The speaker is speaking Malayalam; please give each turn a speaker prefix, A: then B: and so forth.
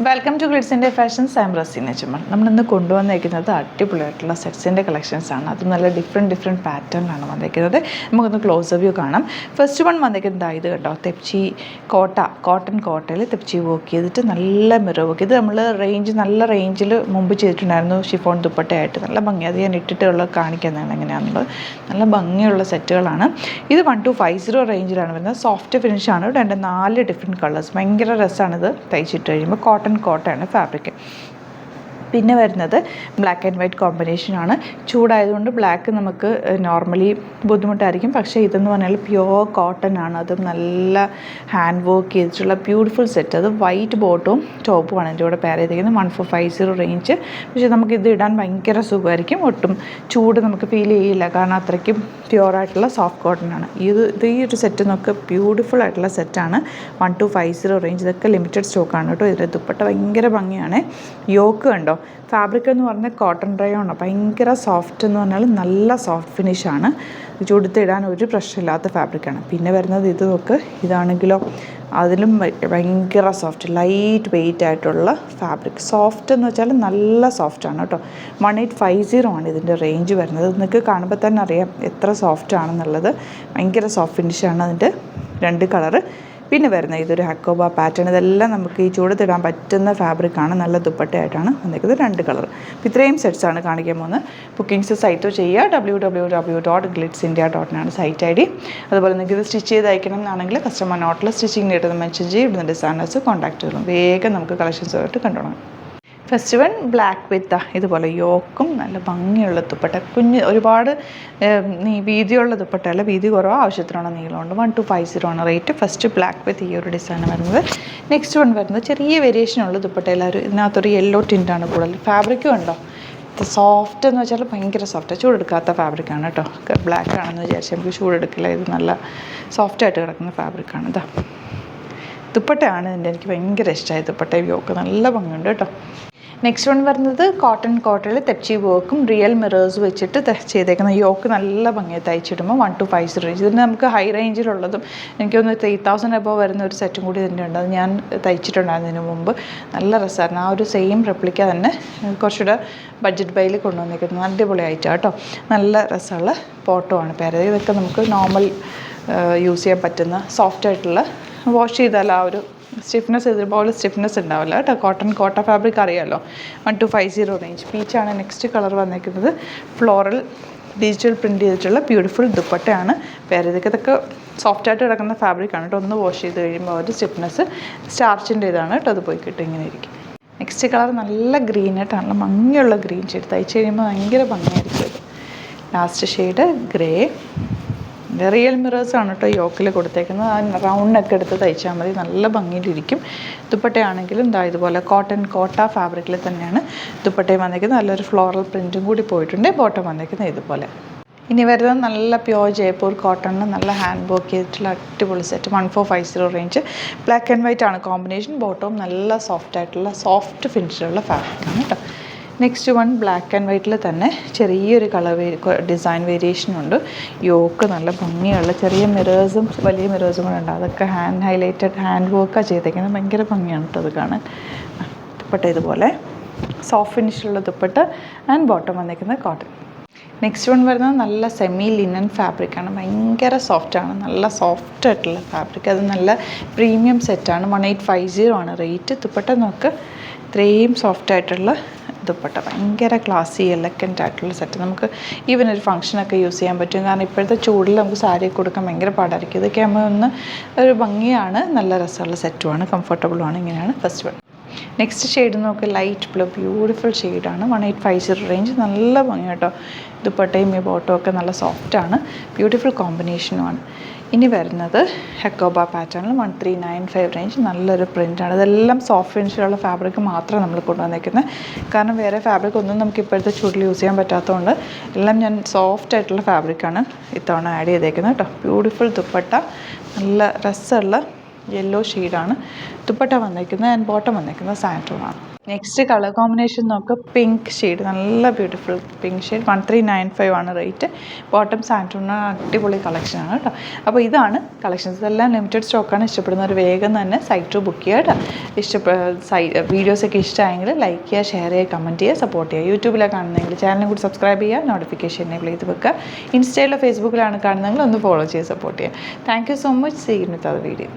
A: വെൽക്കം ടു ഗ്ലിറ്റ്സിൻ്റെ ഫാഷൻസ്. ഐ എം റസീന ചുമർ. നമ്മളിന്ന് കൊണ്ടുവന്നേക്കുന്നത് അടിപൊളിയായിട്ടുള്ള സെറ്റ്സിൻ്റെ കളക്ഷൻസാണ്. അത് നല്ല ഡിഫറെൻറ്റ് പാറ്റേണിലാണ് വന്നേക്കുന്നത്. നമുക്കൊന്ന് ക്ലോസ് വ്യൂ കാണാം. ഫസ്റ്റ് വൺ വന്നേക്കുന്നത് ഇത് കേട്ടോ, തെപ്ചി കോട്ടൺ കോട്ടയിൽ തെപ്ചി വർക്ക് ചെയ്തിട്ട് നല്ല മിറർ വർക്ക്. ഇത് നമ്മൾ നല്ല റേഞ്ചിൽ മുമ്പ് ചെയ്തിട്ടുണ്ടായിരുന്നു. ഷിഫോൺ ദുപ്പട്ടയായിട്ട് നല്ല ഭംഗി. അത് ഞാൻ ഇട്ടിട്ടുള്ള കാണിക്കുന്നതാണ് എങ്ങനെയാണെന്നുള്ളത്. നല്ല ഭംഗിയുള്ള സെറ്റുകളാണ്. ഇത് 1250 റേഞ്ചിലാണ് വരുന്നത്. സോഫ്റ്റ് ഫിനിഷാണ്. 4 different colours. ഭയങ്കര രസമാണിത് തയ്ച്ചിട്ട് കഴിയുമ്പോൾ. കോട്ടയാണ് ഫാബ്രിക്. പിന്നെ വരുന്നത് ബ്ലാക്ക് ആൻഡ് വൈറ്റ് കോമ്പിനേഷനാണ്. ചൂടായതുകൊണ്ട് ബ്ലാക്ക് നമുക്ക് നോർമലി ബുദ്ധിമുട്ടായിരിക്കും. പക്ഷേ ഇതെന്ന് പറഞ്ഞാൽ പ്യുവർ കോട്ടൺ ആണ്. അതും നല്ല ഹാൻഡ് വർക്ക് ചെയ്തിട്ടുള്ള ബ്യൂട്ടിഫുൾ സെറ്റ്. അത് വൈറ്റ് ബോട്ടും ടോപ്പുമാണ് എൻ്റെ കൂടെ പെയർ ചെയ്തിരിക്കുന്നത്. 1450 റേഞ്ച്. പക്ഷേ നമുക്കിത് ഇടാൻ ഭയങ്കര സുഖമായിരിക്കും. ഒട്ടും ചൂട് നമുക്ക് ഫീൽ ചെയ്യില്ല. കാരണം അത്രയ്ക്കും പ്യുവറായിട്ടുള്ള സോഫ്റ്റ് കോട്ടൺ ആണ്. ഈ ഒരു സെറ്റ് നമുക്ക് ബ്യൂട്ടിഫുൾ ആയിട്ടുള്ള സെറ്റാണ്. 1250 റേഞ്ച്. ഇതൊക്കെ ലിമിറ്റഡ് സ്റ്റോക്കാണ് കേട്ടോ. ഇതിൻ്റെ ദുപ്പട്ട ഭയങ്കര ഭംഗിയാണ്. യോക്ക് കണ്ടോ, ഫാബ്രിക് എന്ന് പറഞ്ഞാൽ കോട്ടൺ റയോണാണ്. ഭയങ്കര സോഫ്റ്റ് എന്ന് പറഞ്ഞാൽ നല്ല സോഫ്റ്റ് ഫിനിഷാണ്. ചുടുത്തിടാൻ ഒരു പ്രശ്നമില്ലാത്ത ഫാബ്രിക്കാണ്. പിന്നെ വരുന്നത് ഇത് നോക്ക്, ഇതാണെങ്കിലോ അതിലും ഭയങ്കര സോഫ്റ്റ്, ലൈറ്റ് വെയ്റ്റ് ആയിട്ടുള്ള ഫാബ്രിക്. സോഫ്റ്റ് എന്ന് വെച്ചാൽ നല്ല സോഫ്റ്റാണ് കേട്ടോ. 1850 ആണ് ഇതിൻ്റെ റേഞ്ച് വരുന്നത്. നിങ്ങൾക്ക് കാണുമ്പോൾ തന്നെ അറിയാം എത്ര സോഫ്റ്റ് ആണെന്നുള്ളത്. ഭയങ്കര സോഫ്റ്റ് ഫിനിഷാണ് അതിൻ്റെ 2 കളറ്. പിന്നെ വരുന്നത് ഇതൊരു ഹക്കോബ പാറ്റേൺ. ഇതെല്ലാം നമുക്ക് ഈ ചൂടത്തിടാൻ പറ്റുന്ന ഫാബ്രിക്കാണ്. നല്ല ദുപ്പട്ടയായിട്ടാണ് വന്നിരിക്കുന്നത്. 2 കളർ. അപ്പോൾ ഇത്രയും സെറ്റ്സാണ് കാണിക്കാൻ പോകുന്നത്. ബുക്കിംഗ്സ് സൈറ്റ് ചെയ്യുക. www.glitzindia.in site ID. അതുപോലെ നിങ്ങൾക്ക് ഇത് സ്റ്റിച്ച് ചെയ്ത് അയക്കണം എന്നാണെങ്കിൽ കസ്റ്റമർ നോട്ടിൽ സ്റ്റിച്ചിങ് ഡേറ്റ് മെൻഷൻ ചെയ്യും. ഇവിടുന്ന് ഡിസൈനേഴ്സ് കോൺടാക്ട് ചെയ്യും. വേഗം നമുക്ക് കളക്ഷൻസുമായിട്ട് കണ്ടുപോകണം. ഫസ്റ്റ് വൺ ബ്ലാക്ക് വിത്ത് ഇതുപോലെ യോക്കും നല്ല ഭംഗിയുള്ള ദുപ്പട്ട. ഒരുപാട് വീതിയുള്ള ദുപ്പട്ടയല്ല, വീതി കുറവ്, ആവശ്യത്തിനുള്ള നീളമുണ്ട്. 1250 ആണ് റേറ്റ്. ഫസ്റ്റ് ബ്ലാക്ക് വിത്ത് ഈ ഒരു ഡിസൈൻ വരുന്നത്. നെക്സ്റ്റ് വൺ വരുന്നത് ചെറിയ വേരിയേഷനുള്ള ദുപ്പട്ട. എല്ലാവരും ഇതിനകത്തൊരു യെല്ലോ ടിൻ്റാണ് കൂടുതൽ. ഫാബ്രിക്കും ഉണ്ടോ, സോഫ്റ്റ് എന്ന് വെച്ചാൽ ഭയങ്കര സോഫ്റ്റ്. ചൂടെടുക്കാത്ത ഫാബ്രിക്കാണ് കേട്ടോ. ബ്ലാക്ക് ആണെന്ന് വിചാരിച്ചാൽ നമുക്ക് ചൂടെടുക്കില്ല. ഇത് നല്ല സോഫ്റ്റായിട്ട് കിടക്കുന്ന ഫാബ്രിക്കാണ്. ഇതാ ദുപ്പട്ടയാണ് എനിക്ക് ഭയങ്കര ഇഷ്ടമായി. ദുപ്പട്ട യോക്ക് നല്ല ഭംഗിയുണ്ട് കേട്ടോ. നെക്സ്റ്റ് വൺ വരുന്നത് കോട്ടണിൽ തെപ്ചി വർക്കും റിയൽ മിറേഴ്സ് വെച്ചിട്ട് ചെയ്തേക്കുന്ന യോക്ക് നല്ല ഭംഗിയായി തയ്ച്ചിടുമ്പോൾ 1250 റേഞ്ച്. ഇതിന് നമുക്ക് ഹൈ റേഞ്ചിലുള്ളതും എനിക്കൊന്ന് 3000 എബോവ് വരുന്ന ഒരു സെറ്റും കൂടി ഇതിൻ്റെ ഉണ്ട്. അത് ഞാൻ തയ്ച്ചിട്ടുണ്ടായിരുന്നു ഇതിന് മുമ്പ്. നല്ല രസമായിരുന്നു. ആ ഒരു സെയിം റെപ്ലിക്ക തന്നെ കുറച്ചുകൂടെ ബഡ്ജറ്റ് ബൈയിൽ കൊണ്ടുവന്നിരിക്കുന്നത്. അടിപൊളിയായിട്ടാണ് കേട്ടോ. നല്ല രസമുള്ള പോട്ടമാണ് പേര്. ഇതൊക്കെ നമുക്ക് നോർമൽ യൂസ് ചെയ്യാൻ പറ്റുന്ന സോഫ്റ്റായിട്ടുള്ള, വാഷ് ചെയ്താൽ ആ ഒരു സ്റ്റിഫ്നെസ് ഇതുപോലെ സ്റ്റിഫ്നെസ് ഉണ്ടാവില്ല കേട്ടോ. കോട്ട ഫാബ്രിക് അറിയാമല്ലോ. 1250 റേഞ്ച്. പീച്ചാണ് നെക്സ്റ്റ് കളർ വന്നിരിക്കുന്നത്. ഫ്ലോറൽ ഡിജിറ്റൽ പ്രിൻറ്റ് ചെയ്തിട്ടുള്ള ബ്യൂട്ടിഫുൾ ദുപ്പട്ടയാണ് പേര്. ഇതൊക്കെ സോഫ്റ്റായിട്ട് കിടക്കുന്ന ഫാബ്രിക്കാണ് കേട്ടോ. ഒന്ന് വാഷ് ചെയ്ത് കഴിയുമ്പോൾ ഒരു സ്റ്റിഫ്നെസ് സ്റ്റാർച്ചിൻ്റെ ഇതാണ് കേട്ടോ. അത് പോയി കിട്ടും. ഇങ്ങനെ ഇരിക്കും. നെക്സ്റ്റ് കളർ നല്ല ഗ്രീൻ ആയിട്ട് നല്ല ഭംഗിയുള്ള ഗ്രീൻ ഷെയ്ഡ്. തയ്ച്ച് കഴിയുമ്പോൾ ഭയങ്കര ഭംഗിയായിരിക്കും ഇത്. Last shade grey. റിയൽ മിറേഴ്സാണ് കേട്ടോ യോക്കിൽ കൊടുത്തേക്കുന്നത്. ആ റൗണ്ടൊക്കെ എടുത്ത് തയ്ച്ചാൽ മതി. നല്ല ഭംഗിയിലിരിക്കും. ദുപ്പട്ടയാണെങ്കിലും ഇതുപോലെ കോട്ട ഫാബ്രിക്കിൽ തന്നെയാണ് ദുപ്പട്ടയും വന്നിരിക്കുന്നത്. നല്ലൊരു ഫ്ലോറൽ പ്രിൻറ്റും കൂടി പോയിട്ടുണ്ട്. ബോട്ടം വന്നിരിക്കുന്നത് ഇതുപോലെ. ഇനി വരുന്നത് നല്ല പ്യോർ ജയ്പൂർ കോട്ടണിൽ നല്ല ഹാൻഡ് വർക്ക് ചെയ്തിട്ടുള്ള അടിപൊളി set. 1450 range. Black and white ആണ് കോമ്പിനേഷൻ. ബോട്ടവും നല്ല സോഫ്റ്റ് ഫിനിഷിലുള്ള ഫാബ്രിക്കാണ് കേട്ടോ. നെക്സ്റ്റ് വൺ ബ്ലാക്ക് ആൻഡ് വൈറ്റിൽ തന്നെ ചെറിയൊരു കളർ ഡിസൈൻ വേരിയേഷനുണ്ട്. യോക്ക് നല്ല ഭംഗിയുള്ള ചെറിയ മിറേഴ്സും വലിയ മിറേഴ്സും കൂടെ ഉണ്ട്. അതൊക്കെ ഹൈലൈറ്റഡ് ഹാൻഡ് വർക്കാണ് ചെയ്തേക്കുന്നത്. ഭയങ്കര ഭംഗിയാണ് കേട്ടോ അത് കാണാൻ. ദുപ്പട്ട ഇതുപോലെ സോഫ്റ്റ് ഫിനിഷുള്ള ദുപ്പട്ട ആൻഡ് ബോട്ടം വന്നിരിക്കുന്നത് കോട്ടൺ. നെക്സ്റ്റ് വൺ വരുന്നത് നല്ല സെമി ലിനൻ ഫാബ്രിക്കാണ്. ഭയങ്കര സോഫ്റ്റാണ്. നല്ല സോഫ്റ്റായിട്ടുള്ള ഫാബ്രിക്. അത് നല്ല പ്രീമിയം സെറ്റാണ്. 1850 ആണ് റേറ്റ്. ദുപ്പട്ട നോക്ക്, ഇത്രയും സോഫ്റ്റായിട്ടുള്ള ദുപ്പട്ട. ഭയങ്കര ക്ലാസി എലഗൻ്റ് ആയിട്ടുള്ള സെറ്റ്. നമുക്ക് ഈവൻ ഒരു ഫംഗ്ഷനൊക്കെ യൂസ് ചെയ്യാൻ പറ്റും. കാരണം ഇപ്പോഴത്തെ ചൂടിൽ നമുക്ക് സാരി കൊടുക്കാൻ ഭയങ്കര പാടായിരിക്കും. ഇതൊക്കെ ആകുമ്പോൾ ഒരു ഭംഗിയാണ്. നല്ല രസമുള്ള സെറ്റുമാണ്. കംഫർട്ടബിളുമാണ്. ഇങ്ങനെയാണ് ഫസ്റ്റ് വൺ. നെക്സ്റ്റ് ഷെയ്ഡ് നോക്ക്, ലൈറ്റ് ബ്ലൂ ബ്യൂട്ടിഫുൾ ഷെയ്ഡാണ്. 1850 റേഞ്ച്. നല്ല ഭംഗി കേട്ടോ. ദുപ്പട്ടയും ഈ ബോട്ടവും ഒക്കെ നല്ല സോഫ്റ്റാണ്. ബ്യൂട്ടിഫുൾ കോമ്പിനേഷനുമാണ്. ഇനി വരുന്നത് ഹക്കോബ പാറ്റേണിൽ 1395 റേഞ്ച്. നല്ലൊരു പ്രിൻ്റാണ്. ഇതെല്ലാം സോഫ്റ്റ് ഫിനിഷിലുള്ള ഫാബ്രിക് മാത്രം നമ്മൾ കൊണ്ടുവന്നേക്കുന്നത്. കാരണം വേറെ ഫാബ്രിക് ഒന്നും നമുക്ക് ഇപ്പോഴത്തെ ചൂടിൽ യൂസ് ചെയ്യാൻ പറ്റാത്തതുകൊണ്ട് എല്ലാം ഞാൻ സോഫ്റ്റ് ആയിട്ടുള്ള ഫാബ്രിക്കാണ് ഇത്തവണ ആഡ് ചെയ്തേക്കുന്നത് കേട്ടോ. ബ്യൂട്ടിഫുൾ ദുപ്പട്ട. നല്ല രസമുള്ള യെല്ലോ ഷെയ്ഡാണ് ദുപ്പട്ട വന്നിരിക്കുന്നത്. ആൻഡ് ബോട്ടം വന്നിരിക്കുന്നത് സാൻറ്റൂണാണ്. നെക്സ്റ്റ് കളർ കോമ്പിനേഷൻ നോക്കുക, പിങ്ക് ഷെയ്ഡ്, നല്ല ബ്യൂട്ടിഫുൾ പിങ്ക് ഷെയ്ഡ്. 1395 ആണ് റേറ്റ്. ബോട്ടം സാൻറ്റൂൺ, അടിപൊളി കളക്ഷനാണ് കേട്ടോ. അപ്പോൾ ഇതാണ് കളക്ഷൻസ്. ഇതെല്ലാം ലിമിറ്റഡ് സ്റ്റോക്കാണ്. ഇഷ്ടപ്പെടുന്നവർ വേഗം തന്നെ സൈറ്റ് ബുക്ക് ചെയ്യുക കേട്ടോ. വീഡിയോസൊക്കെ ഇഷ്ടമായെങ്കിൽ ലൈക്ക് ചെയ്യുക, ഷെയർ ചെയ്യുക, കമൻറ്റ് ചെയ്യുക, സപ്പോർട്ട് ചെയ്യുക. യൂട്യൂബിലാണ് കാണുന്നതെങ്കിൽ ചാനലും കൂടി സബ്സ്ക്രൈബ് ചെയ്യുക, നോട്ടിഫിക്കേഷൻ എനേബിൾ ചെയ്ത് വെക്കുക. ഇൻസ്റ്റയിലോ ഫേസ്ബുക്കിലാണ് കാണുന്നതെങ്കിൽ ഒന്ന് ഫോളോ ചെയ്ത് സപ്പോർട്ട് ചെയ്യുക. Thank you so much. See you with other video.